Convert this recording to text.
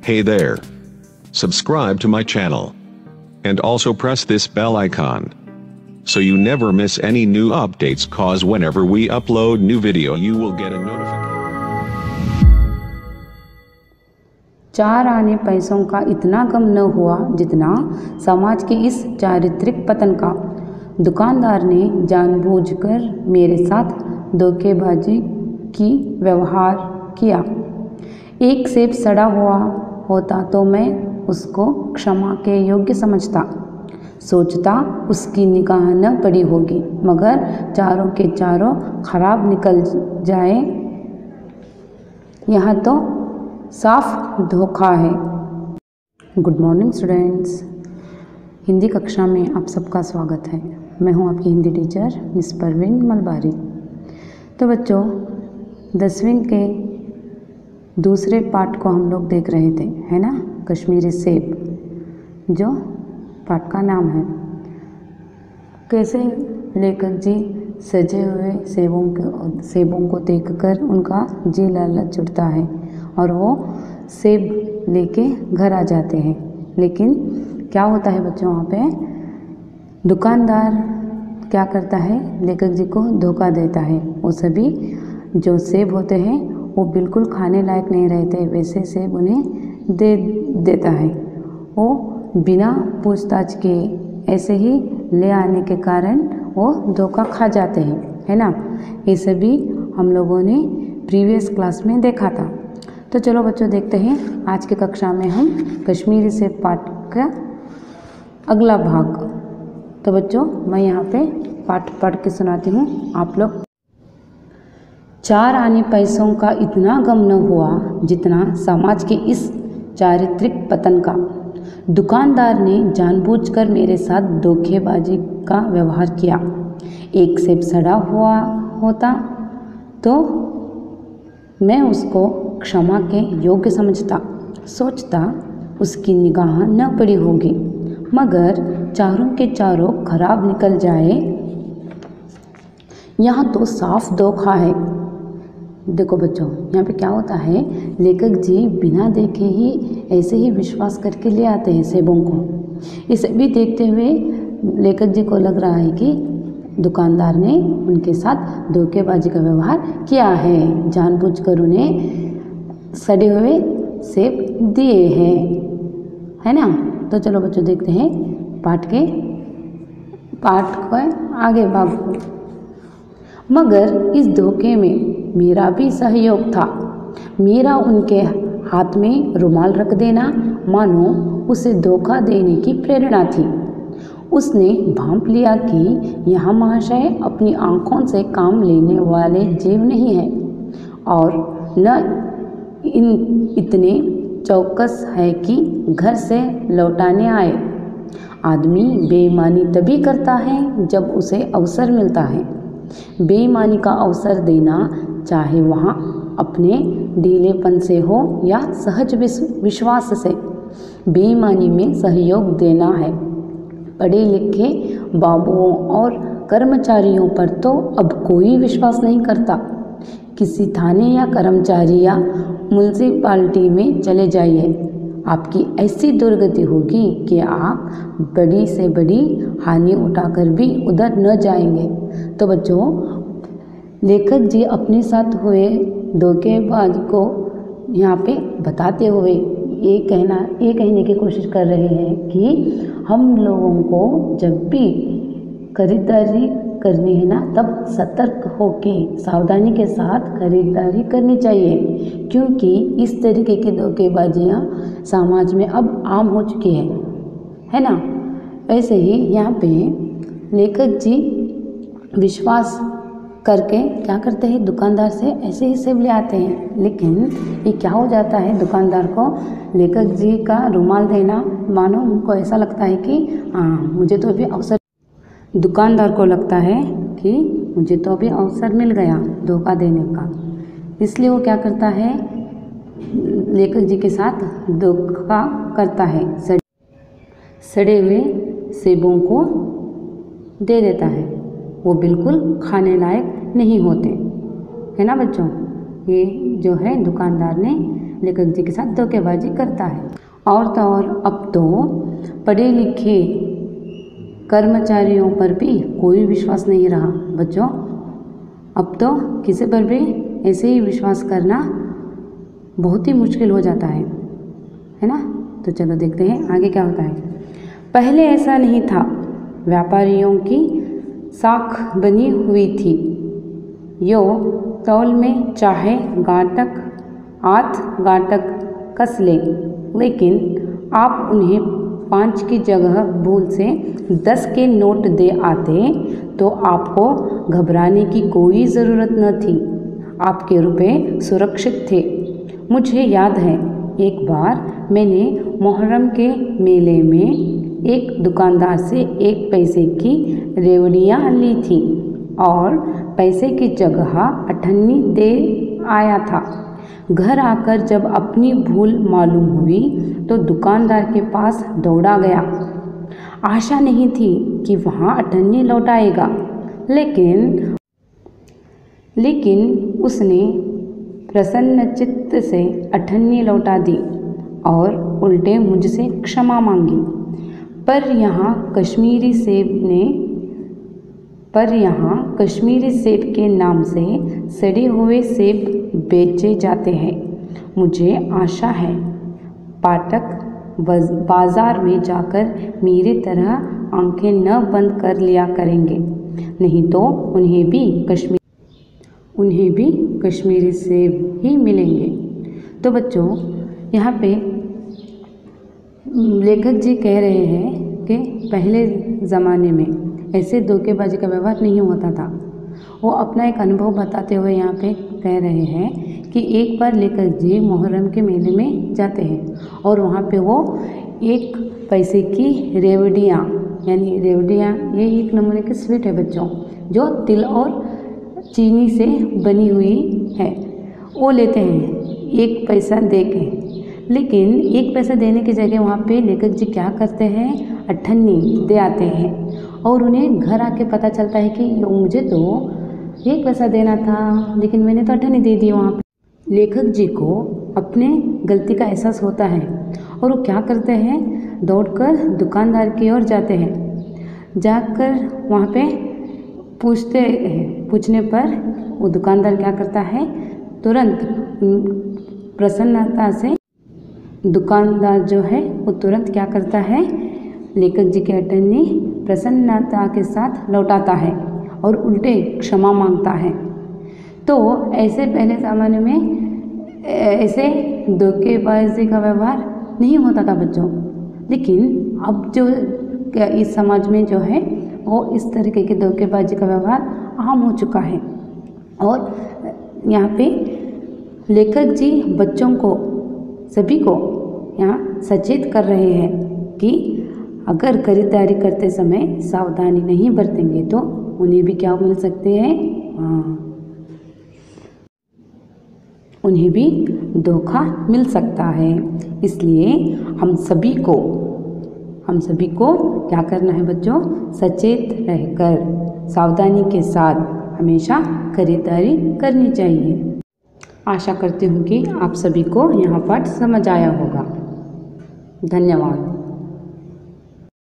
Hey there. Subscribe to my channel. And also press this bell icon, so you never miss any new updates, cause whenever we upload new video you will get a notification. 4 आने पैसों का इतना गम न हुआ जितना समाज के इस चारित्रिक पतन का। दुकानदार ने जानबूझकर मेरे साथ धोखेबाजी की व्यवहार किया। एक सेब सड़ा हुआ होता तो मैं उसको क्षमा के योग्य समझता, सोचता उसकी निगाह न पड़ी होगी, मगर चारों के चारों खराब निकल जाए, यहाँ तो साफ धोखा है। गुड मॉर्निंग स्टूडेंट्स, हिंदी कक्षा में आप सबका स्वागत है। मैं हूँ आपकी हिंदी टीचर मिस परवीन मलबारी। तो बच्चों, 10वीं के दूसरे पाठ को हम लोग देख रहे थे, है ना, कश्मीरी सेब, जो पाठ का नाम है। कैसे लेखक जी सजे हुए सेबों को देखकर उनका जी लालच उठता है और वो सेब लेके घर आ जाते हैं। लेकिन क्या होता है बच्चों, वहाँ पे दुकानदार क्या करता है, लेखक जी को धोखा देता है। वो सभी जो सेब होते हैं वो बिल्कुल खाने लायक नहीं रहते, वैसे सेब उन्हें दे देता है। वो बिना पूछताछ के ऐसे ही ले आने के कारण वो धोखा खा जाते हैं, है ना। ये सभी हम लोगों ने प्रीवियस क्लास में देखा था। तो चलो बच्चों, देखते हैं आज की कक्षा में हम कश्मीरी सेब पाठ का अगला भाग। तो बच्चों, मैं यहाँ पे पाठ पढ़ के सुनाती हूँ, आप लोग। 4 आने पैसों का इतना गम न हुआ जितना समाज के इस चारित्रिक पतन का। दुकानदार ने जानबूझकर मेरे साथ धोखेबाजी का व्यवहार किया। एक सेब सड़ा हुआ होता तो मैं उसको क्षमा के योग्य समझता, सोचता उसकी निगाह न पड़ी होगी, मगर चारों के चारों खराब निकल जाए, यहाँ तो साफ धोखा है। देखो बच्चों, यहाँ पे क्या होता है, लेखक जी बिना देखे ही ऐसे ही विश्वास करके ले आते हैं सेबों को। इसे भी देखते हुए लेखक जी को लग रहा है कि दुकानदार ने उनके साथ धोखेबाजी का व्यवहार किया है, जानबूझकर उन्हें सड़े हुए सेब दिए हैं, है ना। तो चलो बच्चों, देखते हैं पाठ को आगे भाग। मगर इस धोखे में मेरा भी सहयोग था। मेरा उनके हाथ में रुमाल रख देना मानो उसे धोखा देने की प्रेरणा थी। उसने भांप लिया कि यह महाशय अपनी आँखों से काम लेने वाले जीव नहीं है और न इतने चौकस है कि घर से लौटाने आए। आदमी बेईमानी तभी करता है जब उसे अवसर मिलता है। बेईमानी का अवसर देना, चाहे वहाँ अपने ढीलेपन से हो या सहज विश्वास से, बेईमानी में सहयोग देना है। पढ़े लिखे बाबुओं और कर्मचारियों पर तो अब कोई विश्वास नहीं करता। किसी थाने या कर्मचारी या म्यूनसिपालिटी में चले जाइए, आपकी ऐसी दुर्गति होगी कि आप बड़ी से बड़ी हानि उठाकर भी उधर न जाएंगे। तो बच्चों, लेखक जी अपने साथ हुए धोखेबाज को यहाँ पे बताते हुए ये कहने की कोशिश कर रहे हैं कि हम लोगों को जब भी खरीदारी करनी है ना, तब सतर्क होकर सावधानी के साथ खरीदारी करनी चाहिए, क्योंकि इस तरीके की धोखेबाजियाँ समाज में अब आम हो चुकी है ना। वैसे ही यहाँ पे लेखक जी विश्वास करके क्या करते हैं, दुकानदार से ऐसे ही सेब ले आते हैं। लेकिन ये क्या हो जाता है, दुकानदार को लेखक जी का रुमाल देना मानो उनको ऐसा लगता है कि मुझे तो अभी अवसर, दुकानदार को लगता है कि मुझे तो अभी अवसर मिल गया धोखा देने का, इसलिए वो क्या करता है, लेखक जी के साथ धोखा करता है, सड़े हुए सेबों को दे देता है। वो बिल्कुल खाने लायक नहीं होते, है ना बच्चों। ये जो है दुकानदार ने लेखक जी के साथ धोखेबाजी करता है। और तो और अब तो पढ़े लिखे कर्मचारियों पर भी कोई विश्वास नहीं रहा बच्चों। अब तो किसी पर भी ऐसे ही विश्वास करना बहुत ही मुश्किल हो जाता है ना। तो चलो देखते हैं आगे क्या होता है। पहले ऐसा नहीं था, व्यापारियों की साख बनी हुई थी, यो तौल में चाहे गांठक आठ गांठक कस ले, लेकिन आप उन्हें 5 की जगह भूल से 10 के नोट दे आते तो आपको घबराने की कोई ज़रूरत न थी, आपके रुपए सुरक्षित थे। मुझे याद है एक बार मैंने मुहर्रम के मेले में एक दुकानदार से 1 पैसे की रेवड़ियाँ ली थी और पैसे की जगह अठन्नी दे आया था। घर आकर जब अपनी भूल मालूम हुई तो दुकानदार के पास दौड़ा गया। आशा नहीं थी कि वहाँ अठन्नी लौटाएगा, लेकिन उसने प्रसन्नचित्त से अठन्नी लौटा दी और उल्टे मुझसे क्षमा मांगी। पर यहाँ कश्मीरी सेब के नाम से सड़े हुए सेब बेचे जाते हैं। मुझे आशा है पाठक बाजार में जाकर मेरी तरह आंखें न बंद कर लिया करेंगे, नहीं तो उन्हें भी कश्मीरी सेब ही मिलेंगे। तो बच्चों यहाँ पे लेखक जी कह रहे हैं कि पहले ज़माने में ऐसे धोखेबाजी का व्यवहार नहीं होता था। वो अपना एक अनुभव बताते हुए यहाँ पे कह रहे हैं कि एक बार लेखक जी मुहर्रम के मेले में जाते हैं और वहाँ पे वो 1 पैसे की रेवड़ियाँ, यानी रेवड़ियाँ ये एक नमूने की स्वीट है बच्चों, जो तिल और चीनी से बनी हुई है, वो लेते हैं 1 पैसा दे के। लेकिन 1 पैसा देने की जगह वहाँ पे लेखक जी क्या करते हैं, अठन्नी दे आते हैं और उन्हें घर आके पता चलता है कि मुझे तो 1 पैसा देना था, लेकिन मैंने तो अठन्नी दे दी वहाँ पे। लेखक जी को अपने गलती का एहसास होता है और वो क्या करते हैं, दौड़कर दुकानदार की ओर जाते हैं। जाकर वहाँ पे पूछने पर वो दुकानदार क्या करता है, तुरंत प्रसन्नता से दुकानदार जो है वो तुरंत क्या करता है, लेखक जी के अठन्नी प्रसन्नता के साथ लौटाता है और उल्टे क्षमा मांगता है। तो ऐसे पहले ज़माने में ऐसे धोखेबाजी का व्यवहार नहीं होता था बच्चों, लेकिन अब जो इस समाज में जो है वो इस तरीके के धोखेबाजी का व्यवहार आम हो चुका है। और यहाँ पे लेखक जी बच्चों को, सभी को यहाँ सचेत कर रहे हैं कि अगर खरीदारी करते समय सावधानी नहीं बरतेंगे तो उन्हें भी क्या मिल सकते हैं, उन्हें भी धोखा मिल सकता है। इसलिए हम सभी को क्या करना है बच्चों, सचेत रहकर सावधानी के साथ हमेशा खरीदारी करनी चाहिए। आशा करती हूँ कि आप सभी को यह पाठ समझ आया होगा। धन्यवाद।